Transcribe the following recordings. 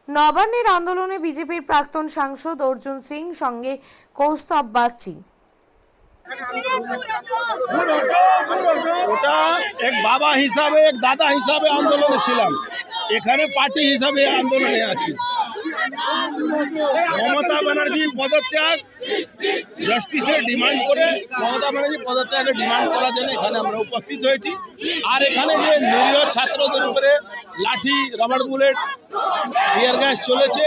নবান্নের আন্দোলনে বিজেপির প্রাক্তন সাংসদ অর্জুন সিং সঙ্গে কৌস্তব বাগচি। ওটা এক বাবা হিসাবে, এক দাদা হিসাবে আন্দোলনে ছিলাম, এখানে পার্টি হিসাবে আন্দোলনে আছি। মমতা ব্যানার্জি পদত্যাগ, জাস্টিসের ডিমান্ড করে মমতা ব্যানার্জি পদত্যাগের ডিমান্ড করার জন্য এখানে আমরা উপস্থিত হয়েছি। আর এখানে যে নিরীহ ছাত্রদের উপরে লাঠি, রাবার বুলেট, টিয়ার গ্যাস চলেছে,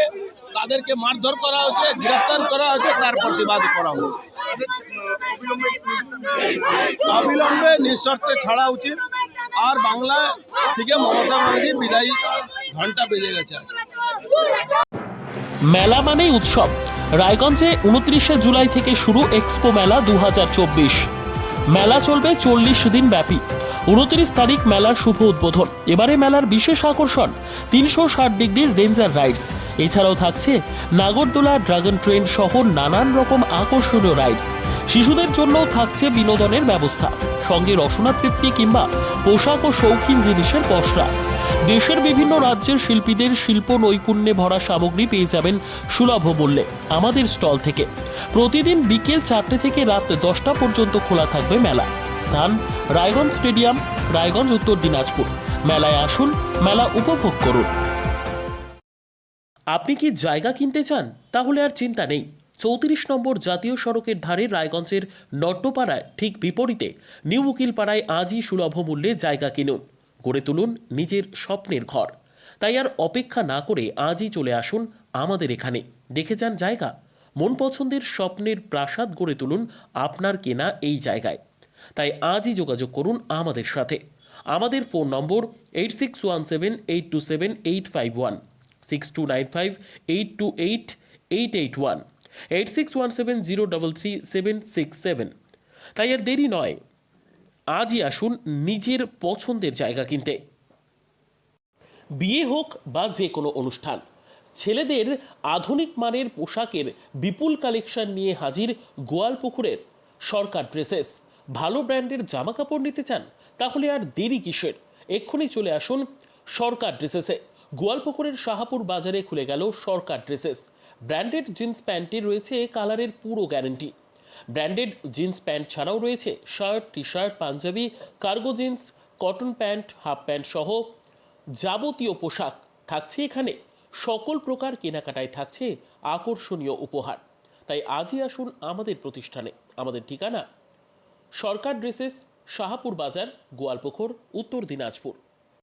তাদেরকে মারধর করা হচ্ছে, গ্রেফতার করা হচ্ছে, তার প্রতিবাদ করা হচ্ছে। অবিলম্বে নিঃশর্তে ছাড়া উচিত। আর বাংলা থেকে মমতা ব্যানার্জি বিদায়ী ঘন্টা বেজে গেছে আজকে। মেলা মানেই উৎসব। রায়গঞ্জে 29শে জুলাই থেকে শুরু এক্সপো মেলা 2024। মেলা চলবে 40 দিন ব্যাপী। 29 তারিখ মেলার শুভ উদ্বোধন। এবারে মেলার বিশেষ আকর্ষণ 360 ডিগ্রির রেঞ্জার রাইডস। এছাড়াও থাকছে নাগরদোলা, ড্রাগন ট্রেন সহ নানান রকম আকর্ষণীয় রাইড। শিশুদের জন্য থাকছে বিনোদনের ব্যবস্থা, সঙ্গে রসনা তৃপ্তি কিংবা পোশাক ও শৌখিন জিনিসের পসরা। দেশের বিভিন্ন রাজ্যের শিল্পীদের শিল্প নৈপুণ্যে ভরা সামগ্রী পেয়ে যাবেন সুলভ মূল্যে আমাদের স্টল থেকে। প্রতিদিন বিকেল 4টে থেকে রাত 10টা পর্যন্ত খোলা থাকবে মেলা। স্থান রায়গঞ্জ স্টেডিয়াম, রায়গঞ্জ, উত্তর দিনাজপুর। মেলায় আসুন, মেলা উপভোগ করুন। আপনি কি জায়গা কিনতে চান? তাহলে আর চিন্তা নেই। 34 নম্বর জাতীয় সড়কের ধারে রায়গঞ্জের নট্টপাড়ায় ঠিক বিপরীতে নিউ উকিলপাড়ায় আজই সুলভ মূল্যে জায়গা কিনুন, গড়ে তুলুন নিজের স্বপ্নের ঘর। তাই আর অপেক্ষা না করে আজই চলে আসুন আমাদের এখানে, দেখে যান জায়গা। মন পছন্দের স্বপ্নের প্রাসাদ গড়ে তুলুন আপনার কেনা এই জায়গায়। তাই আজই যোগাযোগ করুন আমাদের সাথে। আমাদের ফোন নম্বর 8617827851, 6295828881, 8617033767। তাই আর দেরি নয়, আজই আসুন নিজের পছন্দের জায়গা কিনতে। বিয়ে হোক বা যে কোনো অনুষ্ঠান, ছেলেদের আধুনিক মানের পোশাকের বিপুল কালেকশন নিয়ে হাজির গোয়ালপুকুরের সরকার ড্রেসেস। ভালো ব্র্যান্ডের জামা কাপড় নিতে চান? তাহলে আর দেরি কিসের? এক্ষুনি চলে আসুন সরকার ড্রেসেসে। গোয়ালপুকুরের শাহাপুর বাজারে খুলে গেল সরকার ড্রেসেস। ব্র্যান্ডেড জিন্স প্যান্টের রয়েছে কালারের পুরো গ্যারেন্টি। ব্র্যান্ডেড জিন্স প্যান্ট ছাড়াও রয়েছে shirt, T shirt, panjabi, cargo jeans, cotton pant, half pant সহ যাবতীয় পোশাক থাকছে এখানে। সকল প্রকার কেনাকাটায় থাকছে আকর্ষণীয় উপহার। তাই আজই আসুন আমাদের প্রতিষ্ঠানে। আমাদের ঠিকানা সরকার ড্রেসেস, শাহাপুর বাজার, গোয়ালপুকুর, উত্তর দিনাজপুর।